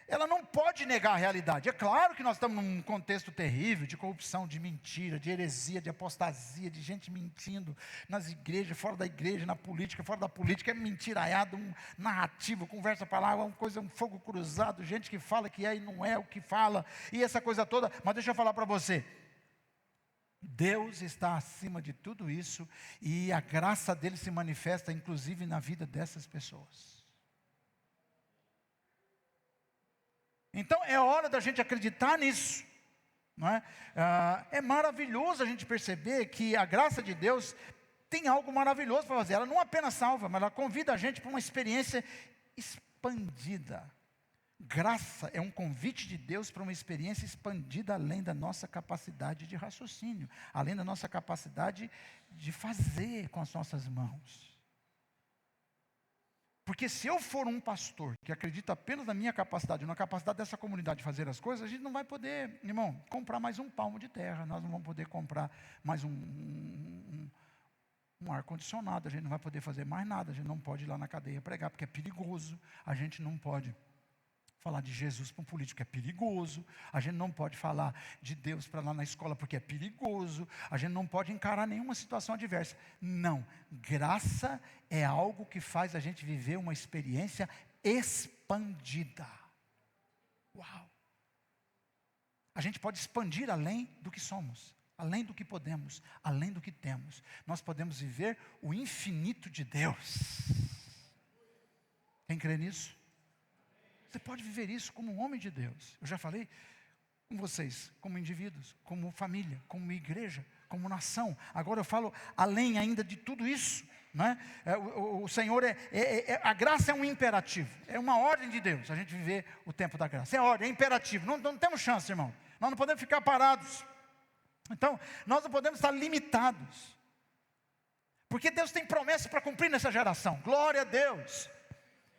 A: ela não pode negar a realidade. É claro que nós estamos num contexto terrível de corrupção, de mentira, de heresia, de apostasia, de gente mentindo nas igrejas, fora da igreja, na política, fora da política, é mentiraiado, um narrativo, conversa para lá, uma coisa, um fogo cruzado, gente que fala que é e não é o que fala, e essa coisa toda. Mas deixa eu falar para você, Deus está acima de tudo isso, e a graça dele se manifesta inclusive na vida dessas pessoas. Então é hora da gente acreditar nisso, não é? É maravilhoso a gente perceber que a graça de Deus tem algo maravilhoso para fazer. Ela não apenas salva, mas ela convida a gente para uma experiência expandida. Graça é um convite de Deus para uma experiência expandida além da nossa capacidade de raciocínio, além da nossa capacidade de fazer com as nossas mãos. Porque se eu for um pastor que acredita apenas na minha capacidade, na capacidade dessa comunidade de fazer as coisas, a gente não vai poder, irmão, comprar mais um palmo de terra, nós não vamos poder comprar mais um ar-condicionado, a gente não vai poder fazer mais nada, a gente não pode ir lá na cadeia pregar, porque é perigoso, a gente não pode falar de Jesus para um político, é perigoso. A gente não pode falar de Deus para lá na escola, porque é perigoso. A gente não pode encarar nenhuma situação adversa. Não, graça é algo que faz a gente viver uma experiência expandida. Uau! A gente pode expandir além do que somos, além do que podemos, além do que temos. Nós podemos viver o infinito de Deus. Quem crê nisso? Você pode viver isso como um homem de Deus. Eu já falei com vocês, como indivíduos, como família, como igreja, como nação. Agora eu falo além ainda de tudo isso, né? O Senhor a graça é um imperativo, é uma ordem de Deus, a gente viver o tempo da graça. É ordem, é imperativo, não temos chance, irmão. Nós não podemos ficar parados. Então, nós não podemos estar limitados. Porque Deus tem promessa para cumprir nessa geração. Glória a Deus.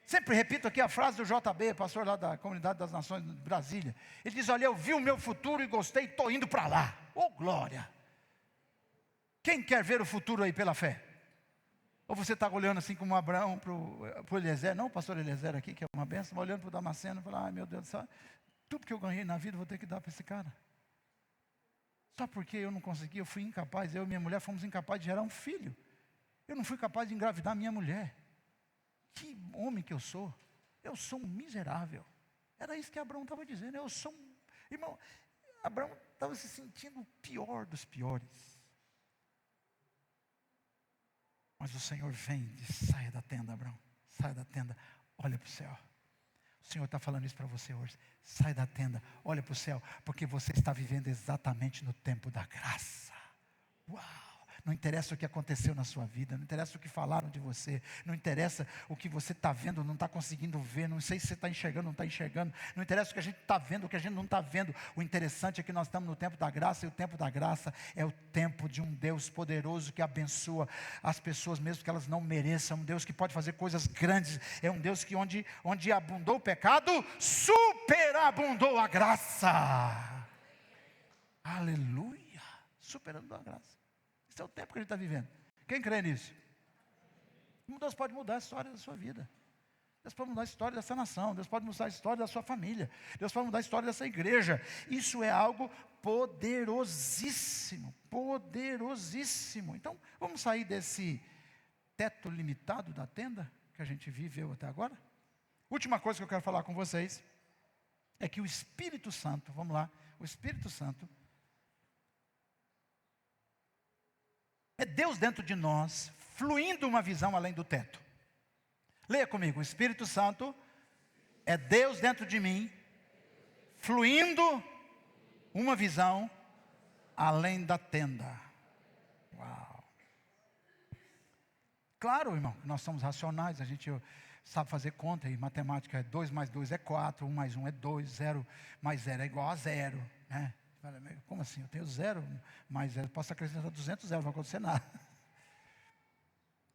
A: Sempre repito aqui a frase do JB, pastor lá da Comunidade das Nações de Brasília. Ele diz, olha, eu vi o meu futuro e gostei, estou indo para lá. Oh, glória! Quem quer ver o futuro aí pela fé? Ou você está olhando assim como Abraão para o Eliezer, não o pastor Eliezer aqui, que é uma benção, mas olhando para o Damasceno e falando, ai meu Deus do céu, tudo que eu ganhei na vida eu vou ter que dar para esse cara. Só porque eu não consegui, eu fui incapaz, eu e minha mulher fomos incapazes de gerar um filho. Eu não fui capaz de engravidar minha mulher. Que homem que eu sou um miserável. Era isso que Abraão estava dizendo, eu sou um... Irmão, Abraão estava se sentindo o pior dos piores. Mas o Senhor vem e diz: saia da tenda, Abraão, saia da tenda, olha para o céu. O Senhor está falando isso para você hoje. Sai da tenda, olha para o céu, porque você está vivendo exatamente no tempo da graça. Uau! Não interessa o que aconteceu na sua vida, não interessa o que falaram de você, não interessa o que você está vendo, não está conseguindo ver, não sei se você está enxergando, não está enxergando, não interessa o que a gente está vendo, o que a gente não está vendo. O interessante é que nós estamos no tempo da graça, e o tempo da graça é o tempo de um Deus poderoso que abençoa as pessoas, mesmo que elas não mereçam. Um Deus que pode fazer coisas grandes, é um Deus que onde abundou o pecado, superabundou a graça. Aleluia, superabundou a graça. Esse é o tempo que a gente está vivendo. Quem crê nisso? Deus pode mudar a história da sua vida. Deus pode mudar a história dessa nação. Deus pode mudar a história da sua família. Deus pode mudar a história dessa igreja. Isso é algo poderosíssimo. Poderosíssimo. Então, vamos sair desse teto limitado da tenda que a gente viveu até agora. Última coisa que eu quero falar com vocês é que o Espírito Santo, vamos lá, o Espírito Santo é Deus dentro de nós, fluindo uma visão além do teto. Leia comigo: o Espírito Santo é Deus dentro de mim, fluindo uma visão além da tenda. Uau! Claro, irmão, nós somos racionais, a gente sabe fazer conta, e matemática é 2 mais 2 é 4, 1 mais 1 é 2, 0 mais 0 é igual a 0, né? Como assim? Eu tenho 0 mais 0, posso acrescentar 200 zeros, não vai acontecer nada.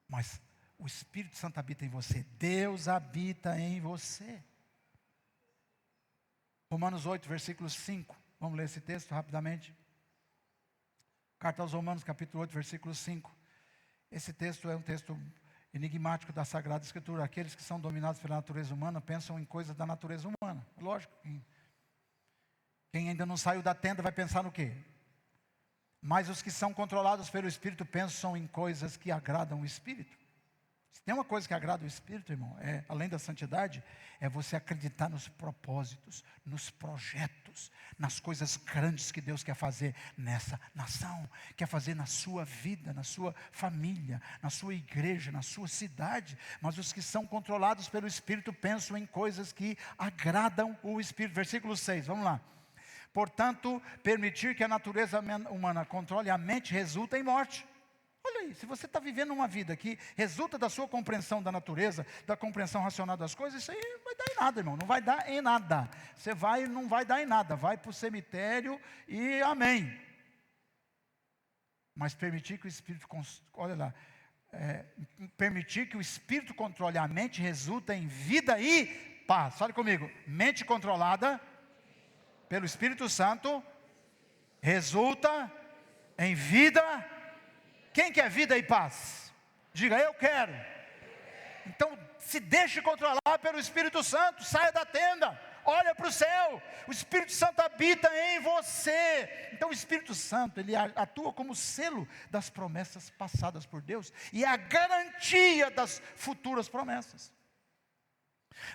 A: Mas o Espírito Santo habita em você. Deus habita em você. Romanos 8, versículo 5. Vamos ler esse texto rapidamente. Carta aos Romanos, capítulo 8, versículo 5. Esse texto é um texto enigmático da Sagrada Escritura. Aqueles que são dominados pela natureza humana pensam em coisas da natureza humana. Lógico. Quem ainda não saiu da tenda vai pensar no quê? Mas os que são controlados pelo Espírito pensam em coisas que agradam o Espírito. Se tem uma coisa que agrada o Espírito, irmão, além da santidade, é você acreditar nos propósitos, nos projetos, nas coisas grandes que Deus quer fazer nessa nação, quer fazer na sua vida, na sua família, na sua igreja, na sua cidade. Mas os que são controlados pelo Espírito pensam em coisas que agradam o Espírito. Versículo 6, vamos lá. Portanto, permitir que a natureza humana controle a mente resulta em morte. Olha aí, se você está vivendo uma vida que resulta da sua compreensão da natureza, da compreensão racional das coisas, isso aí não vai dar em nada, irmão, não vai dar em nada. Você não vai dar em nada, vai para o cemitério e amém. Mas permitir que o Espírito, olha lá, permitir que o Espírito controle a mente resulta em vida e paz. Fale comigo, mente controlada pelo Espírito Santo resulta em vida. Quem quer vida e paz? Diga: eu quero. Então se deixe controlar pelo Espírito Santo. Saia da tenda, olha para o céu. O Espírito Santo habita em você. Então o Espírito Santo, ele atua como selo das promessas passadas por Deus e a garantia das futuras promessas.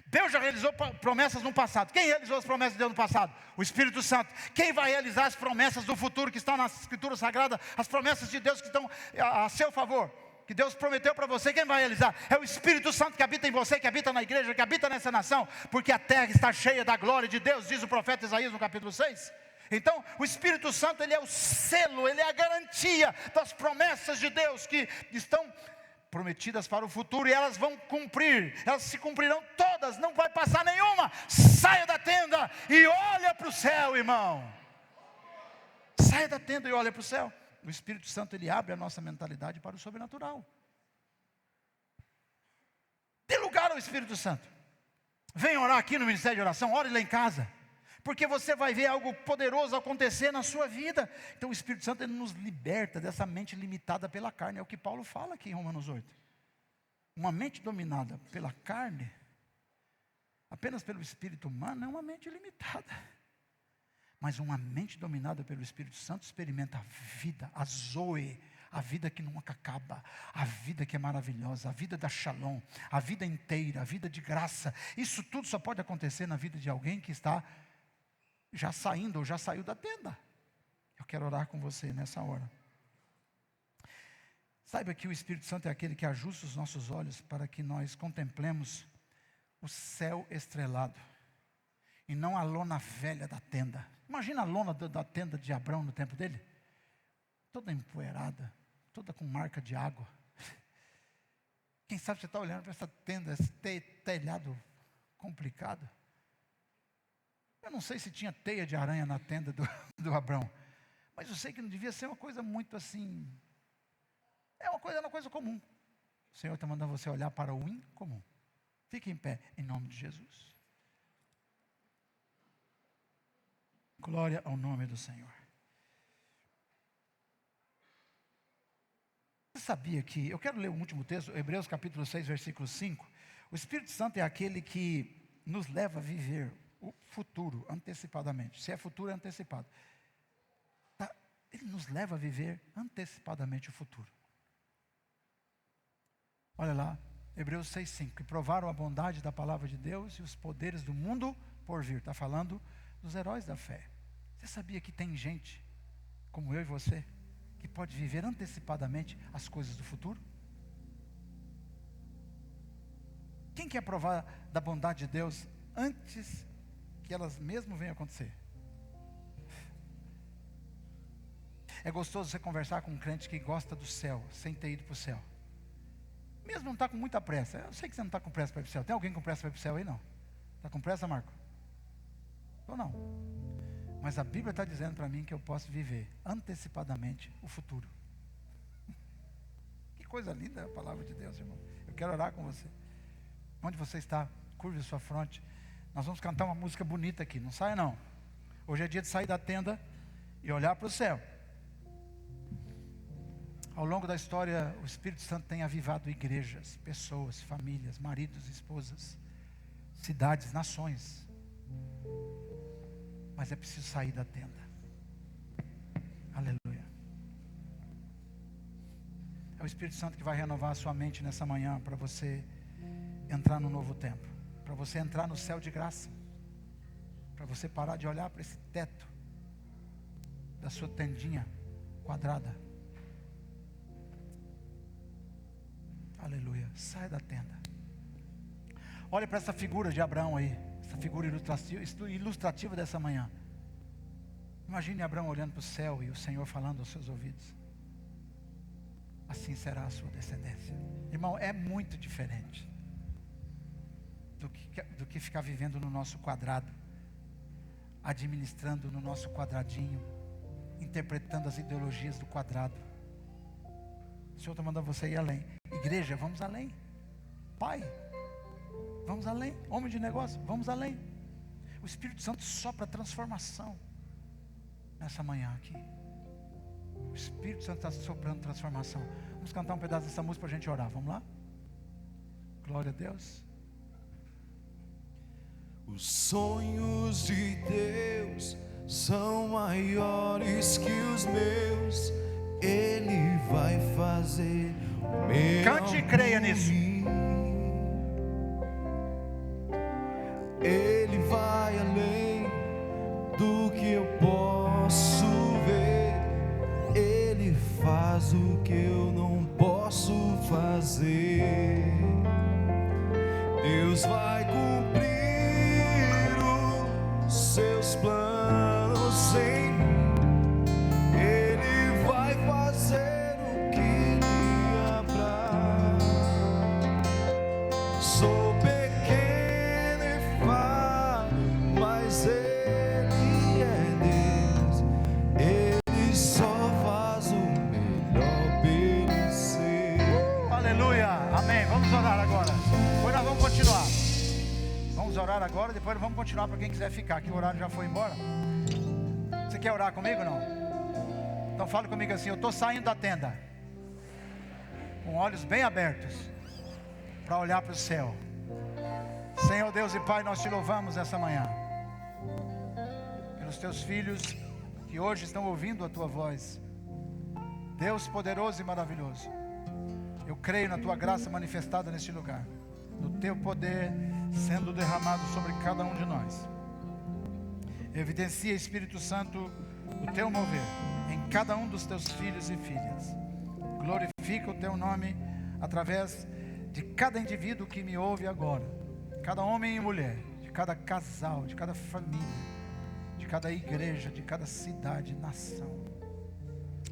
A: Deus já realizou promessas no passado. Quem realizou as promessas de Deus no passado? O Espírito Santo. Quem vai realizar as promessas do futuro que estão na Escritura Sagrada? As promessas de Deus que estão a seu favor, que Deus prometeu para você, quem vai realizar? É o Espírito Santo que habita em você, que habita na igreja, que habita nessa nação, porque a terra está cheia da glória de Deus, diz o profeta Isaías no capítulo 6. Então, o Espírito Santo, ele é o selo, ele é a garantia das promessas de Deus que estão prometidas para o futuro, e elas vão cumprir, elas se cumprirão todas, não vai passar nenhuma. Saia da tenda e olha para o céu, irmão. Saia da tenda e olha para o céu. O Espírito Santo, ele abre a nossa mentalidade para o sobrenatural. Dê lugar ao Espírito Santo. Venha orar aqui no Ministério de Oração, ore lá em casa, porque você vai ver algo poderoso acontecer na sua vida. Então o Espírito Santo, ele nos liberta dessa mente limitada pela carne. É o que Paulo fala aqui em Romanos 8. Uma mente dominada pela carne, apenas pelo espírito humano, é uma mente limitada. Mas uma mente dominada pelo Espírito Santo experimenta a vida, a zoe, a vida que nunca acaba, a vida que é maravilhosa, a vida da shalom, a vida inteira, a vida de graça. Isso tudo só pode acontecer na vida de alguém que está já saindo ou já saiu da tenda. Eu quero orar com você nessa hora. Saiba que o Espírito Santo é aquele que ajusta os nossos olhos para que nós contemplemos o céu estrelado e não a lona velha da tenda. Imagina a lona da tenda de Abrão no tempo dele, toda empoeirada, toda com marca de água. Quem sabe você está olhando para essa tenda, esse telhado complicado. Eu não sei se tinha teia de aranha na tenda do Abrão, mas eu sei que não devia ser uma coisa muito assim. É uma coisa comum. O Senhor está mandando você olhar para o incomum. Fique em pé, em nome de Jesus. Glória ao nome do Senhor. Você sabia que, eu quero ler o último texto, Hebreus capítulo 6, versículo 5. O Espírito Santo é aquele que nos leva a viver o futuro antecipadamente. Se é futuro, é antecipado. Tá? Ele nos leva a viver antecipadamente o futuro. Olha lá, Hebreus 6,5, que provaram a bondade da palavra de Deus e os poderes do mundo por vir. Está falando dos heróis da fé. Você sabia que tem gente, como eu e você, que pode viver antecipadamente as coisas do futuro? Quem quer provar da bondade de Deus antes que elas mesmo venham acontecer? É gostoso você conversar com um crente que gosta do céu, sem ter ido para o céu. Mesmo não está com muita pressa. Eu sei que você não está com pressa para ir para o céu. Tem alguém com pressa para ir para o céu aí? Não. Está com pressa, Marco? Ou não? Mas a Bíblia está dizendo para mim que eu posso viver antecipadamente o futuro. Que coisa linda a palavra de Deus, irmão. Eu quero orar com você. Onde você está, curve a sua fronte. Nós vamos cantar uma música bonita aqui. Não saia não. Hoje é dia de sair da tenda e olhar para o céu. Ao longo da história, o Espírito Santo tem avivado igrejas, pessoas, famílias, maridos, esposas, cidades, nações. Mas é preciso sair da tenda. Aleluia. É o Espírito Santo que vai renovar a sua mente nessa manhã para você entrar no novo tempo, para você entrar no céu de graça, para você parar de olhar para esse teto da sua tendinha quadrada. Aleluia. Sai da tenda. Olhe para essa figura de Abraão aí, essa figura ilustrativa dessa manhã. Imagine Abraão olhando para o céu e o Senhor falando aos seus ouvidos: assim será a sua descendência. Irmão, é muito diferente do que ficar vivendo no nosso quadrado, administrando no nosso quadradinho, interpretando as ideologias do quadrado. O Senhor está mandando você ir além. Igreja, vamos além. Pai, vamos além. Homem de negócio, vamos além. O Espírito Santo sopra transformação nessa manhã aqui. O Espírito Santo está soprando transformação. Vamos cantar um pedaço dessa música para a gente orar. Vamos lá? Glória a Deus.
B: Os sonhos de Deus são maiores que os meus. Ele vai fazer o meu.
A: Cante e creia nisso.
B: Ele vai além do que eu posso ver. Ele faz o que eu não posso fazer. Deus vai cumprir os seus planos em mim. Ele vai fazer o que lhe apraz. Sou pequeno e falho, mas Ele é Deus. Ele só faz o melhor obedecer.
A: Aleluia, amém. Vamos orar agora. Depois nós vamos continuar. Vamos orar agora, depois nós vamos continuar para quem quiser ficar, que o horário já foi embora. Você quer orar comigo ou não? Então fale comigo assim: eu estou saindo da tenda com olhos bem abertos para olhar para o céu. Senhor Deus e Pai, nós te louvamos essa manhã pelos teus filhos que hoje estão ouvindo a tua voz. Deus poderoso e maravilhoso, eu creio na tua graça manifestada neste lugar, no teu poder sendo derramado sobre cada um de nós. Evidencia, Espírito Santo, o teu mover em cada um dos teus filhos e filhas. Glorifica o teu nome através de cada indivíduo que me ouve agora, cada homem e mulher, de cada casal, de cada família, de cada igreja, de cada cidade, nação.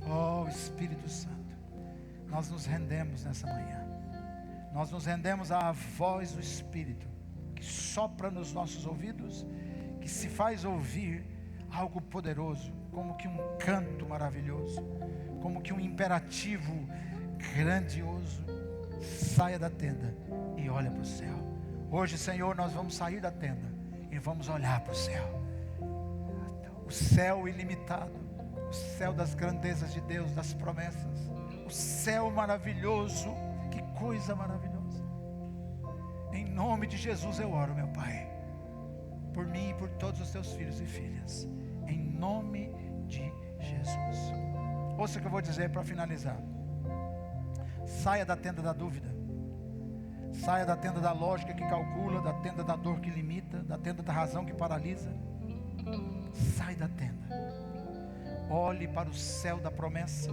A: Oh Espírito Santo, nós nos rendemos nessa manhã. Nós nos rendemos à voz do Espírito, que sopra nos nossos ouvidos, que se faz ouvir algo poderoso, como que um canto maravilhoso, como que um imperativo grandioso. Saia da tenda e olha para o céu. Hoje, Senhor, nós vamos sair da tenda e vamos olhar para o céu. O céu ilimitado, o céu das grandezas de Deus, das promessas, o céu maravilhoso. Que coisa maravilhosa. Em nome de Jesus eu oro, meu Pai, por mim e por todos os teus filhos e filhas, em nome de Jesus. Ouça o que eu vou dizer para finalizar. Saia da tenda da dúvida, saia da tenda da lógica que calcula, da tenda da dor que limita, da tenda da razão que paralisa. Sai da tenda, olhe para o céu da promessa.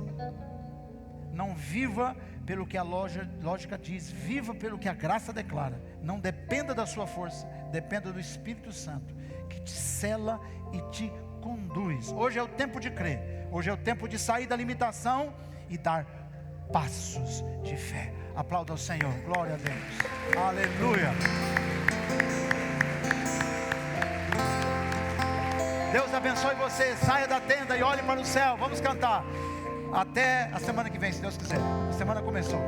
A: Não viva pelo que a lógica diz, viva pelo que a graça declara. Não dependa da sua força, dependa do Espírito Santo, que te sela e te conduz. Hoje é o tempo de crer, hoje é o tempo de sair da limitação e dar passos de fé. Aplauda ao Senhor, glória a Deus, aleluia. Deus abençoe você, saia da tenda e olhe para o céu. Vamos cantar até a semana que vem, se Deus quiser. A semana começou.